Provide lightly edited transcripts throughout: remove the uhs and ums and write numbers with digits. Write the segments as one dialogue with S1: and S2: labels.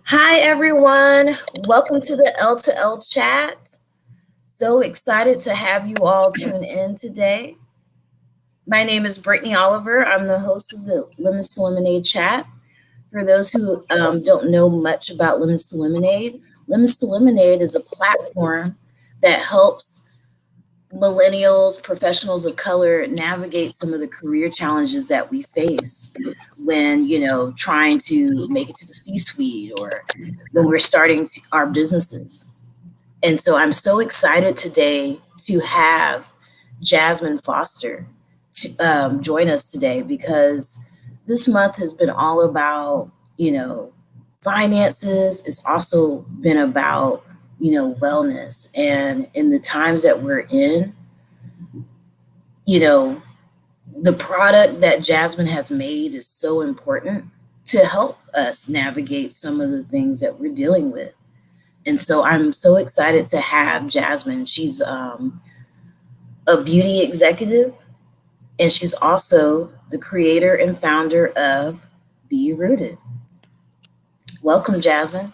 S1: Hi, everyone. Welcome to the L to L chat. So excited to have you all tune in today. My name is Brittany Oliver. I'm the host of the Lemons to Lemonade chat. For those who don't know much about Lemons to Lemonade is a platform that helps millennials, professionals of color navigate some of the career challenges that we face when, trying to make it to the C-suite or when we're starting our businesses. And so I'm so excited today to have Jasmin Foster to join us today because this month has been all about, finances. It's also been about, wellness. And in the times that we're in, you know, the product that Jasmin has made is so important to help us navigate some of the things that we're dealing with. And so I'm so excited to have Jasmin. She's a beauty executive, and she's also the creator and founder of Be Rooted. Welcome, Jasmin.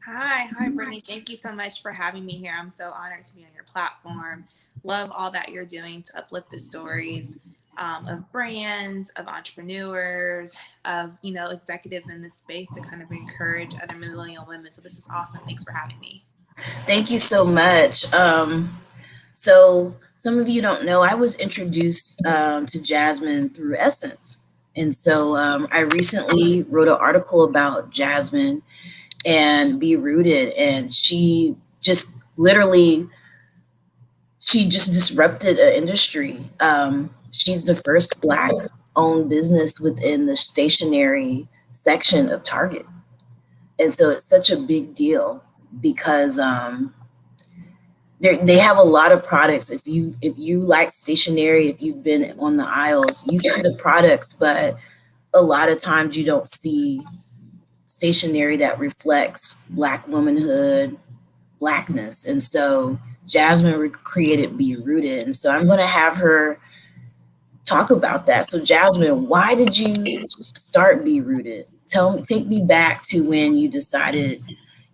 S2: Hi, Brittany. Thank you so much for having me here. I'm so honored to be on your platform. Love all that you're doing to uplift the stories of brands, of entrepreneurs, of executives in this space to kind of encourage other millennial women. So this is awesome. Thanks for having me.
S1: Thank you so much. So some of you don't know, I was introduced to Jasmin through Essence. And so I recently wrote an article about Jasmin and Be Rooted. And literally, she just disrupted an industry. She's the first Black owned business within the stationery section of Target. And so it's such a big deal because they have a lot of products. If you like stationery, if you've been on the aisles, you see the products, but a lot of times you don't see stationery that reflects Black womanhood, Blackness. And so Jasmin created Be Rooted. And so I'm going to have her talk about that. So Jasmin, why did you start Be Rooted? Take me back to when you decided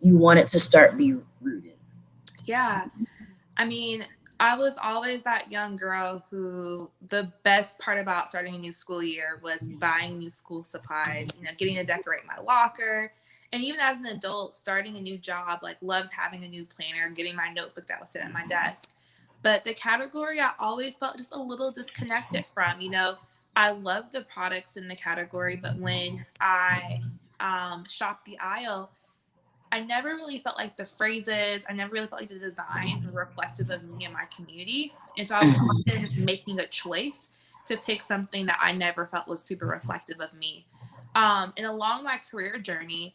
S1: you wanted to start Be Rooted.
S2: Yeah. I mean, I was always that young girl who the best part about starting a new school year was buying new school supplies, getting to decorate my locker. And even as an adult, starting a new job, like loved having a new planner, getting my notebook that would sit at my desk. But the category I always felt just a little disconnected from, I love the products in the category, but when I shopped the aisle, I never really felt like the phrases, I never really felt like the designs were reflective of me and my community. And so I was often making a choice to pick something that I never felt was super reflective of me. And along my career journey,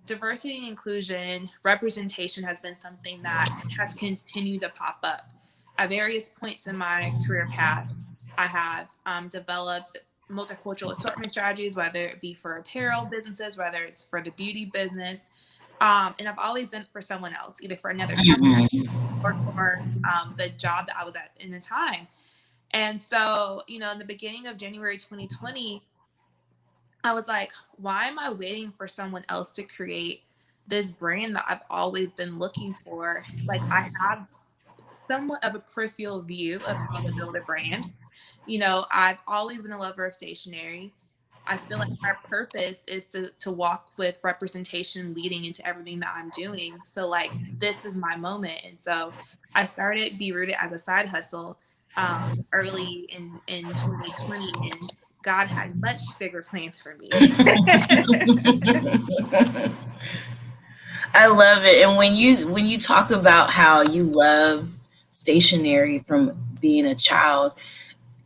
S2: diversity and inclusion, representation has been something that has continued to pop up. At various points in my career path, I have developed multicultural assortment strategies, whether it be for apparel businesses, whether it's for the beauty business. And I've always done it for someone else, either for another company or for the job that I was at in the time. And so, in the beginning of January 2020, I was like, why am I waiting for someone else to create this brand that I've always been looking for? Like, I have somewhat of a peripheral view of how to build a brand. I've always been a lover of stationery. I feel like our purpose is to walk with representation leading into everything that I'm doing. So like this is my moment. And so I started Be Rooted as a side hustle early in 2020, and God had much bigger plans for me.
S1: I love it. And when you talk about how you love stationery from being a child,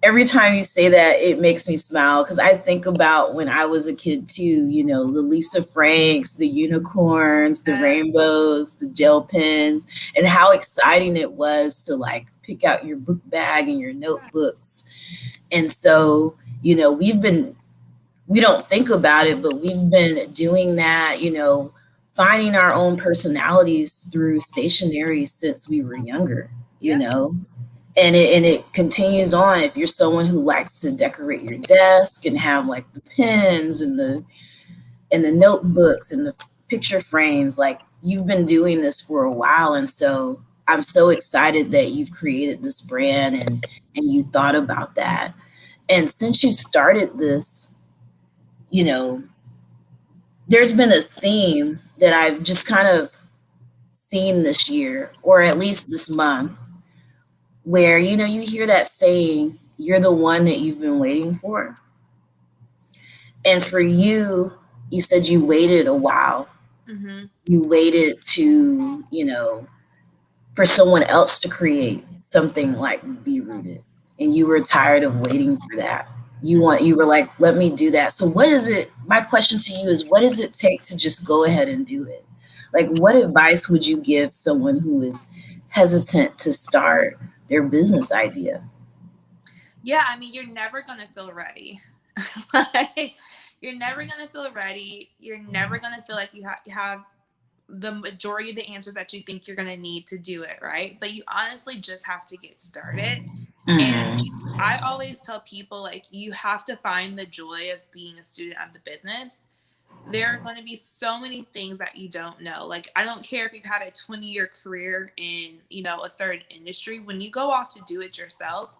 S1: every time you say that, it makes me smile because I think about when I was a kid too, the Lisa Franks, the unicorns, the rainbows, the gel pens, and how exciting it was to like pick out your book bag and your notebooks. And so, we don't think about it, but we've been doing that, finding our own personalities through stationery since we were younger, and it continues on. If you're someone who likes to decorate your desk and have like the pens and the notebooks and the picture frames. Like, you've been doing this for a while, and so I'm so excited that you've created this brand and you thought about that. And since you started this, you know, there's been a theme that I've just kind of seen this year, or at least this month, where, you hear that saying, you're the one that you've been waiting for. And for you, you said you waited a while.
S2: Mm-hmm.
S1: You waited to, for someone else to create something like Be Rooted. And you were tired of waiting for that. You were like, let me do that. So what is it? My question to you is, what does it take to just go ahead and do it? Like, what advice would you give someone who is hesitant to start their business idea?
S2: Yeah, I mean, you're never gonna feel ready. Like, you're never gonna feel ready. You're never gonna feel like you have the majority of the answers that you think you're gonna need to do it, right? But you honestly just have to get started. And
S1: Mm,
S2: I always tell people, like, you have to find the joy of being a student of the business. There are going to be so many things that you don't know. Like, I don't care if you've had a 20-year career in, a certain industry. When you go off to do it yourself,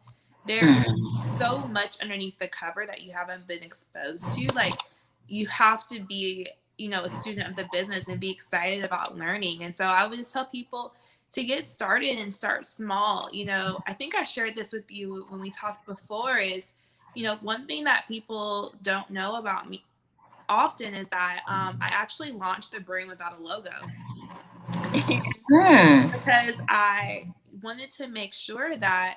S2: there is
S1: mm,
S2: so much underneath the cover that you haven't been exposed to. Like, you have to be, a student of the business and be excited about learning. And so I would just tell people to get started and start small. I think I shared this with you when we talked before is, one thing that people don't know about me often is that I actually launched the brand without a logo.
S1: mm,
S2: Because I wanted to make sure that,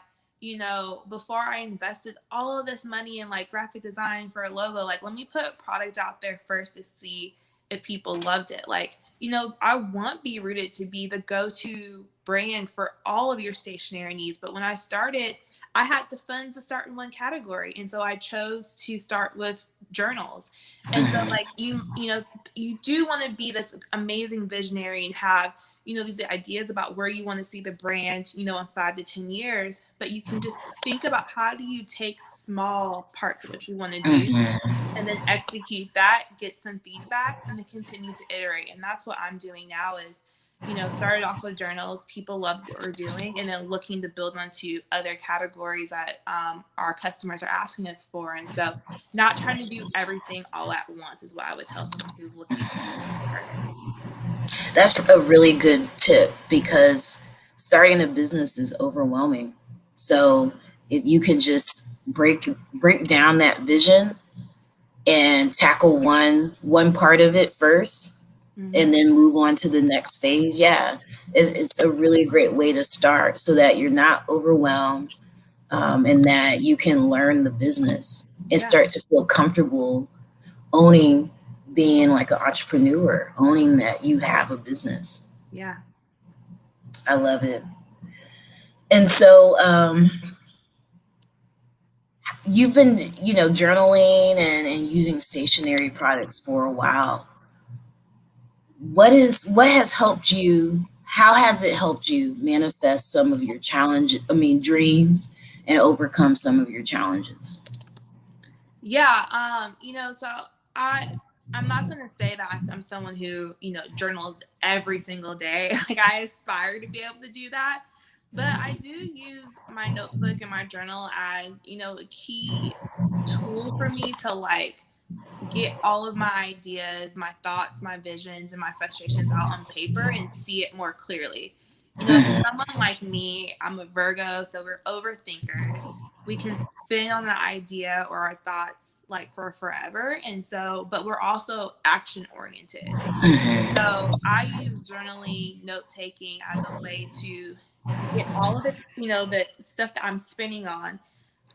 S2: before I invested all of this money in like graphic design for a logo, like, let me put a product out there first to see if people loved it. Like, I want Be Rooted to be the go-to brand for all of your stationery needs. But when I started, I had the funds to start in one category. And so I chose to start with journals. And so,
S1: mm,
S2: like, you do want to be this amazing visionary and have, these ideas about where you want to see the brand, in 5 to 10 years, but you can just think about how do you take small parts of what you want to do
S1: mm.
S2: and then execute that, get some feedback, and then continue to iterate. And that's what I'm doing now is, started off with journals. People loved what we're doing, and then looking to build onto other categories that our customers are asking us for. And so, not trying to do everything all at once is what I would tell someone who's looking to just get started.
S1: That's a really good tip, because starting a business is overwhelming. So if you can just break down that vision and tackle one part of it first,
S2: Mm-hmm.
S1: and then move on to the next phase, yeah, it's a really great way to start, so that you're not overwhelmed, and that you can learn the business and
S2: Yeah.
S1: start to feel comfortable owning, being like an entrepreneur, owning that you have a business.
S2: Yeah.
S1: I love it. And so, you've been, journaling and using stationery products for a while. What has helped you? How has it helped you manifest some of your challenges? I mean, dreams, and overcome some of your challenges.
S2: Yeah. So I I'm not gonna say that I'm someone who, journals every single day. Like, I aspire to be able to do that. But I do use my notebook and my journal as, a key tool for me to, like, get all of my ideas, my thoughts, my visions, and my frustrations out on paper and see it more clearly. For
S1: Mhm,
S2: someone like me, I'm a Virgo, so we're overthinkers. We can spin on the idea or our thoughts like for forever. And so, but we're also action oriented.
S1: mhm,
S2: So I use journaling, note taking as a way to get all of the stuff that I'm spinning on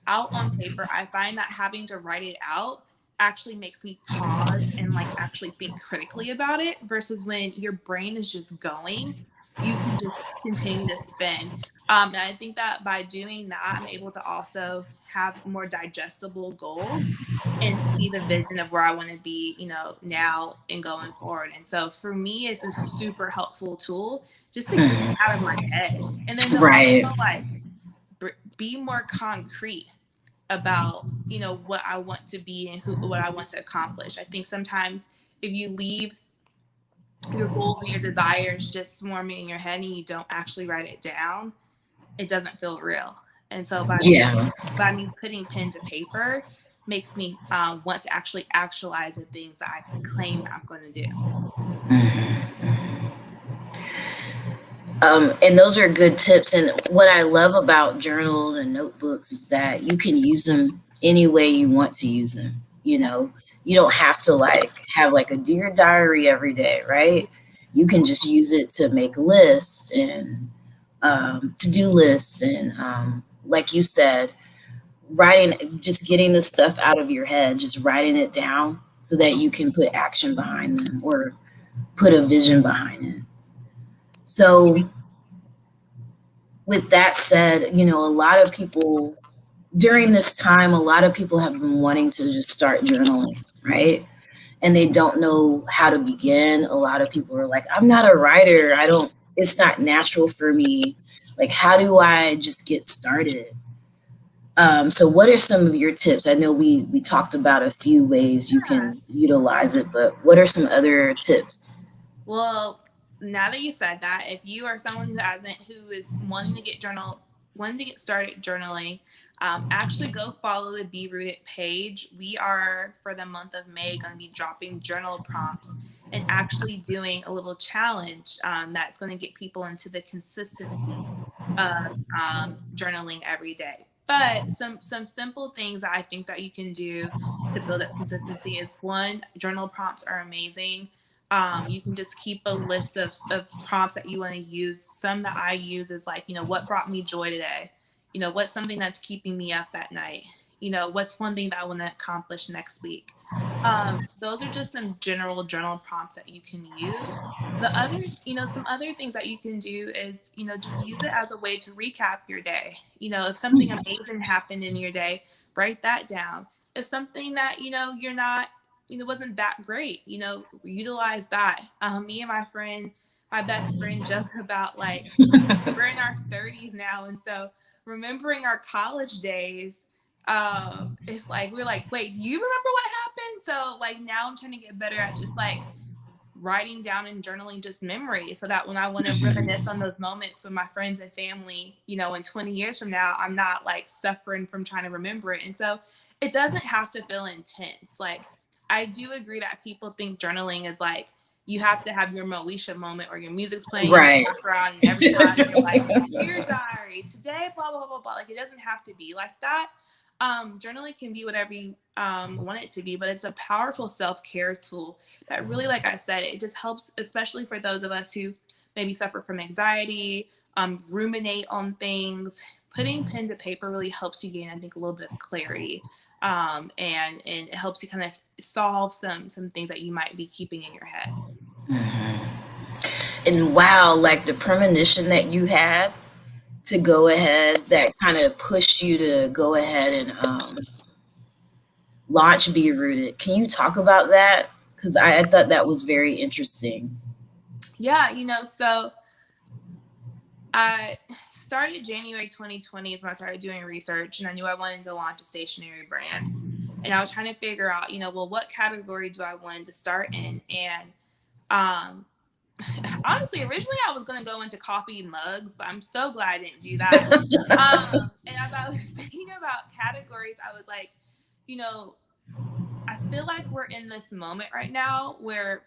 S2: out on paper. I find that having to write it out actually makes me pause and like actually think critically about it versus when your brain is just going, you can just continue to spin. And I think that by doing that, I'm able to also have more digestible goals and see the vision of where I want to be, now and going forward. And so for me, it's a super helpful tool just to get it
S1: mhm.
S2: out of my head. And then to
S1: Right.
S2: also like be more concrete about what I want to be and what I want to accomplish. I think sometimes if you leave your goals and your desires just swarming in your head and you don't actually write it down, it doesn't feel real. And so
S1: Yeah.
S2: by me putting pen to paper makes me want to actually actualize the things that I claim I'm going to do.
S1: And those are good tips. And what I love about journals and notebooks is that you can use them any way you want to use them. You know, you don't have to like have like a dear diary every day, right? You can just use it to make lists and to do lists and like you said, writing, just getting the stuff out of your head, just writing it down so that you can put action behind them or put a vision behind it. So with that said, you know, a lot of people during this time, a lot of people have been wanting to just start journaling, right? And they don't know how to begin. A lot of people are like, I'm not a writer. I don't, it's not natural for me. Like, how do I just get started? So what are some of your tips? I know we talked about a few ways you
S2: Yeah.
S1: can utilize it, but what are some other tips?
S2: Well, now that you said that, if you are someone who is wanting to get started journaling, actually go follow the Be Rooted page. We are, for the month of May, going to be dropping journal prompts and actually doing a little challenge that's going to get people into the consistency of journaling every day. But some simple things that I think that you can do to build up consistency is, one, journal prompts are amazing. You can just keep a list of prompts that you want to use. Some that I use is like, what brought me joy today? What's something that's keeping me up at night? What's one thing that I want to accomplish next week? Those are just some general journal prompts that you can use. The other, some other things that you can do is, just use it as a way to recap your day. If something amazing happened in your day, write that down. If something that, you're not, wasn't that great, utilize that. Me and my best friend joke about, like, we're in our 30s now. And so remembering our college days, it's like, we're like, wait, do you remember what happened? So like now I'm trying to get better at just like writing down and journaling just memories, so that when I want to reminisce on those moments with my friends and family, in 20 years from now, I'm not like suffering from trying to remember it. And so it doesn't have to feel intense. Like, I do agree that people think journaling is like, you have to have your Moesha moment or your music's playing in the
S1: Right.
S2: background and every time you're like, dear diary, today, blah, blah, blah, blah. Like, it doesn't have to be like that. Journaling can be whatever you want it to be, but it's a powerful self-care tool that really, like I said, it just helps, especially for those of us who maybe suffer from anxiety, ruminate on things. Putting pen to paper really helps you gain, I think, a little bit of clarity, and it helps you kind of solve some things that you might be keeping in your head.
S1: And wow, like the premonition that you had to go ahead, that kind of pushed you to go ahead and launch Be Rooted. Can you talk about that? Because I thought that was very interesting.
S2: Yeah, so I started January 2020 is when I started doing research, and I knew I wanted to launch a stationery brand. And I was trying to figure out, well, what category do I want to start in? And um, honestly, originally I was going to go into coffee mugs, but I'm so glad I didn't do that. And as I was thinking about categories, I was like, I feel like we're in this moment right now where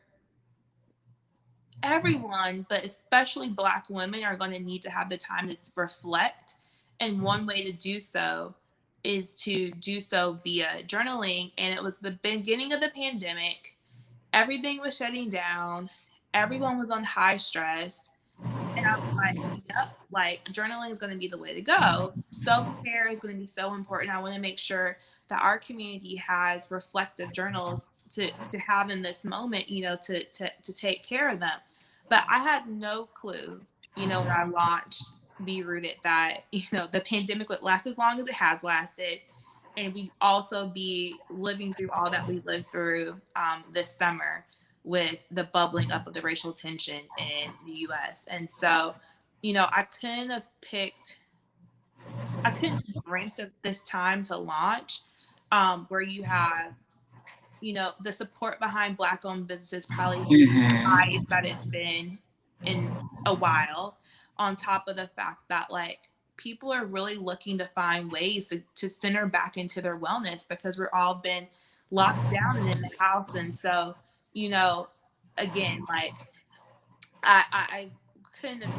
S2: everyone, but especially Black women, are going to need to have the time to reflect. And one way to do so is to do so via journaling. And it was the beginning of the pandemic. Everything was shutting down. Everyone was on high stress. And I was like, yep, like journaling is going to be the way to go. Self care is going to be so important. I want to make sure that our community has reflective journals to have in this moment, to take care of them. But I had no clue, when I launched Be Rooted, that, the pandemic would last as long as it has lasted. And we also be living through all that we lived through this summer with the bubbling up of the racial tension in the US. And so, I couldn't have dreamt of this time to launch, where you have the support behind Black owned businesses probably is the
S1: Mhm.
S2: highest that it's been in a while, on top of the fact that like people are really looking to find ways to center back into their wellness because we're all been locked down and in the house. And so, you know, again, like I couldn't have,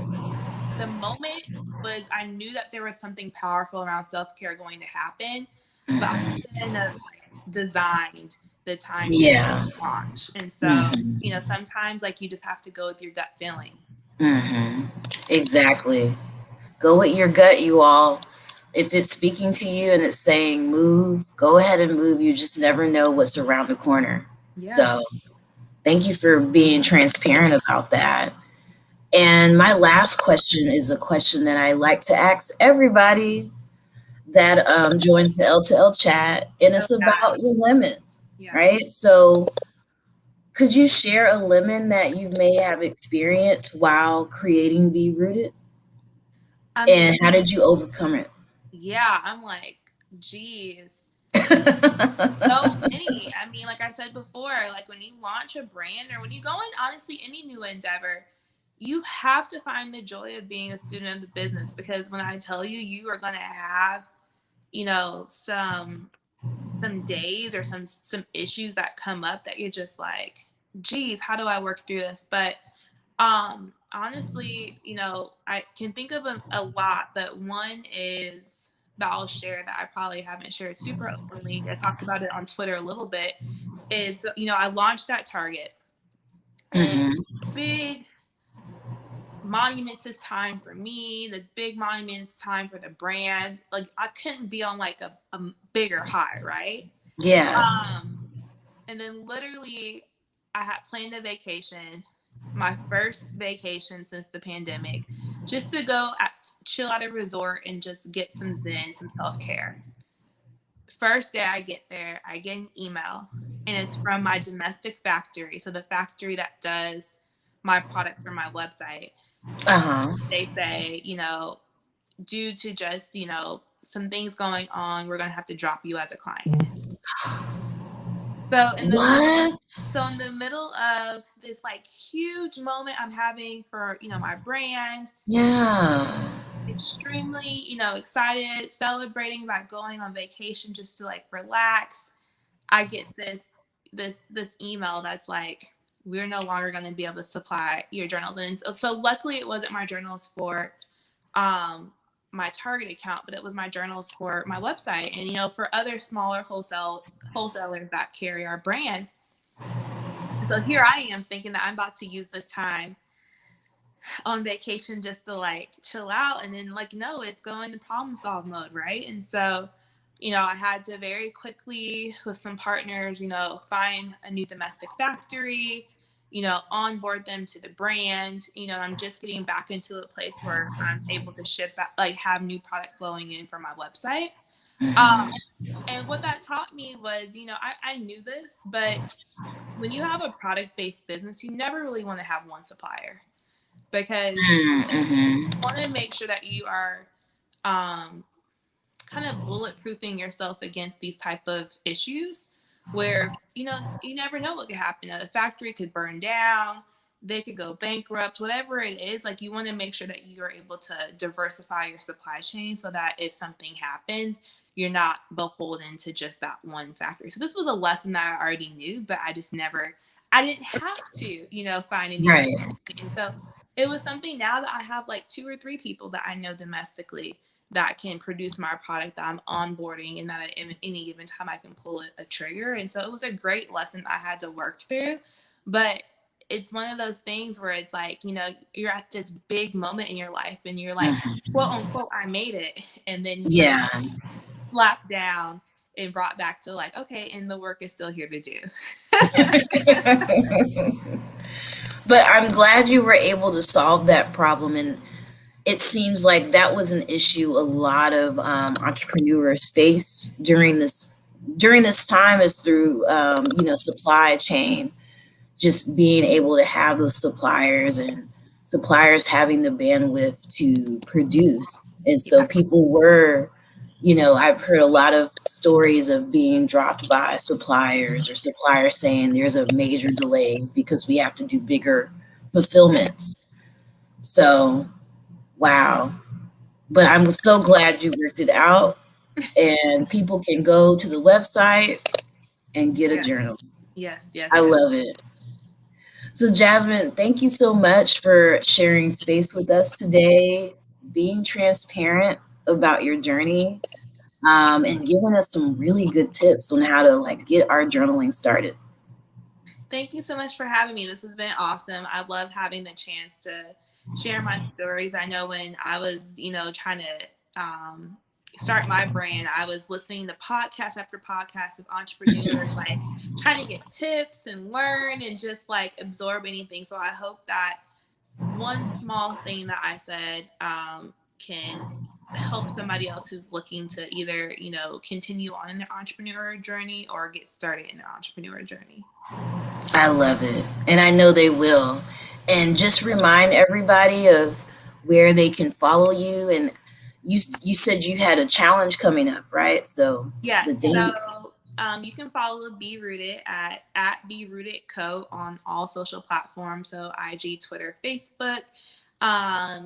S2: the moment was I knew that there was something powerful around self-care going to happen, but I
S1: Mhm.
S2: couldn't have like designed the timing of
S1: Yeah.
S2: the launch. And so,
S1: Mhm.
S2: sometimes like you just have to go with your gut feeling.
S1: Mhm. Exactly. Go with your gut, you all. If it's speaking to you and it's saying move, go ahead and move. You just never know what's around the corner.
S2: Yeah.
S1: So, thank you for being transparent about that. And my last question is a question that I like to ask everybody that joins the L to L chat, and
S2: Oh
S1: it's
S2: yeah.
S1: about your lemons,
S2: Yeah.
S1: right? So, could you share a lemon that you may have experienced while creating Be Rooted,
S2: I mean,
S1: and how did you overcome it?
S2: yeah, I'm like, geez. So many. I mean, like I said before, like when you launch a brand or when you go in, honestly, any new endeavor, you have to find the joy of being a student of the business, because when I tell you, you are going to have, some days or some issues that come up that you're just like, geez, how do I work through this? But honestly, I can think of a lot, but one is that I'll share that I probably haven't shared super openly. I talked about it on Twitter a little bit. Is, I launched at Target, and
S1: Mhm.
S2: big monumentous time for me. This big monumentous time for the brand. Like I couldn't be on like a bigger high, right?
S1: Yeah.
S2: Um, and then literally, I had planned a vacation, my first vacation since the pandemic, just to go chill at a resort and just get some zen, some self care. First day I get there, I get an email, and it's from my domestic factory. So the factory that does my products for my website.
S1: Uh-huh.
S2: They say, due to just, some things going on, we're going to have to drop you as a client. So in the
S1: What?
S2: middle of this like huge moment I'm having for, my brand,
S1: Yeah.
S2: extremely, excited, celebrating about going on vacation just to like relax, I get this email that's like, we're no longer going to be able to supply your journals. And so luckily it wasn't my journals for um my Target account, but it was my journals for my website. And for other smaller wholesalers that carry our brand. And so here I am thinking that I'm about to use this time on vacation just to like chill out, and then like no, it's going to problem solve mode, right? And so I had to very quickly with some partners, find a new domestic factory, onboard them to the brand. I'm just getting back into a place where I'm able to ship out, like have new product flowing in for my website.
S1: Mhm.
S2: um and what that taught me was, I knew this, but when you have a product based business, you never really want to have one supplier, because
S1: Mhm.
S2: want to make sure that you are um, kind of bulletproofing yourself against these type of issues where you never know what could happen. A factory could burn down, they could go bankrupt, whatever it is. Like you want to make sure that you are able to diversify your supply chain so that if something happens, you're not beholden to just that one factory. So this was a lesson that I already knew, but I didn't have to find a new
S1: Right.
S2: factory. And so it was something now that I have like two or three people that I know domestically that can produce my product that I'm onboarding, and that at any given time I can pull a trigger. And so it was a great lesson I had to work through. But it's one of those things where it's like, you're at this big moment in your life and you're like, quote
S1: Mhm.
S2: unquote, I made it. And then you're
S1: Yeah.
S2: slapped down and brought back to like, okay, and the work is still here to do.
S1: But I'm glad you were able to solve that problem. And it seems like that was an issue a lot of entrepreneurs face during this time, is through supply chain, just being able to have those suppliers, and suppliers having the bandwidth to produce. And so
S2: Yeah.
S1: people were I've heard a lot of stories of being dropped by suppliers or suppliers saying there's a major delay because we have to do bigger fulfillments. So, wow. But I'm so glad you worked it out and people can go to the website and get a
S2: Yes,
S1: journal.
S2: yes, yes,
S1: I
S2: yes.
S1: love it. So, Jasmine, thank you so much for sharing space with us today, being transparent about your journey, and giving us some really good tips on how to like get our journaling started.
S2: Thank you so much for having me. This has been awesome. I love having the chance to share my stories. I know when I was, trying to start my brand, I was listening to podcast after podcast of entrepreneurs, like trying to get tips and learn and just like absorb anything. So I hope that one small thing that I said can help somebody else who's looking to either, continue on in their entrepreneur journey or get started in their entrepreneur journey.
S1: I love it. And I know they will. And just remind everybody of where they can follow you. And you said you had a challenge coming up, right? So the
S2: Yes.
S1: date.
S2: So you can follow Be Rooted at Be Rooted Co on all social platforms. So IG, Twitter, Facebook.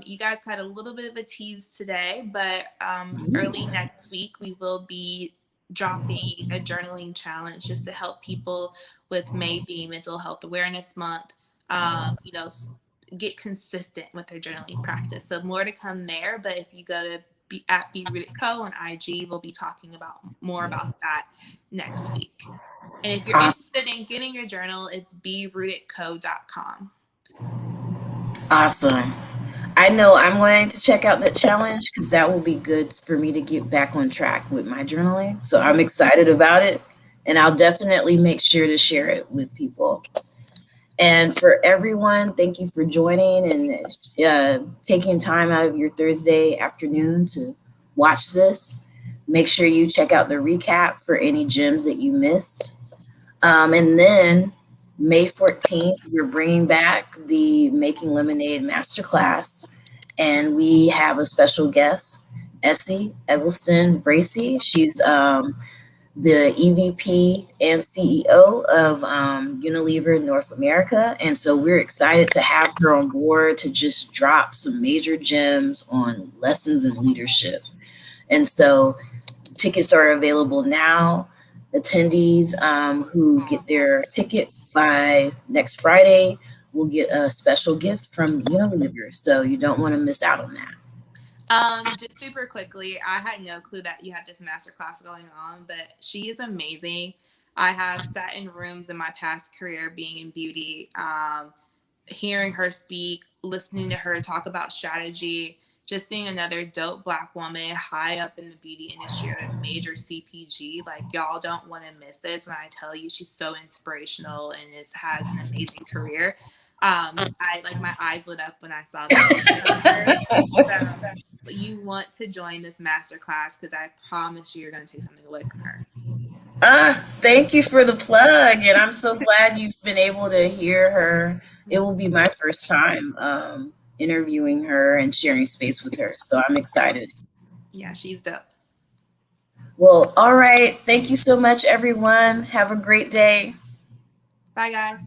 S2: You guys got a little bit of a tease today, but early next week we will be dropping a journaling challenge just to help people with May being Mental Health Awareness Month. Get consistent with their journaling practice. So more to come there. But if you go to Be Rooted Co on IG, we'll be talking about more about that next week. And if you're
S1: Awesome.
S2: interested in getting your journal, it's berootedco.com.
S1: Awesome. I know I'm going to check out that challenge because that will be good for me to get back on track with my journaling. So I'm excited about it. And I'll definitely make sure to share it with people. And for everyone, thank you for joining and taking time out of your Thursday afternoon to watch this. Make sure you check out the recap for any gems that you missed. And then May 14th, we're bringing back the Making Lemonade Masterclass. And we have a special guest, Essie Eggleston Bracy. She's the EVP and CEO of Unilever North America. And so we're excited to have her on board to just drop some major gems on lessons in leadership. And so tickets are available now. Attendees who get their ticket by next Friday will get a special gift from Unilever. So you don't want to miss out on that.
S2: Just super quickly, I had no clue that you had this masterclass going on, but she is amazing. I have sat in rooms in my past career being in beauty, hearing her speak, listening to her talk about strategy, just seeing another dope Black woman high up in the beauty industry at a major CPG. Like, y'all don't want to miss this when I tell you she's so inspirational and has an amazing career. I like my eyes lit up when I saw the video of her. So you want to join this masterclass because I promise you're going to take something away from her.
S1: Thank you for the plug. And I'm so glad you've been able to hear her. It will be my first time interviewing her and sharing space with her. So I'm excited.
S2: Yeah, she's dope.
S1: Well, all right. Thank you so much, everyone. Have a great day.
S2: Bye, guys.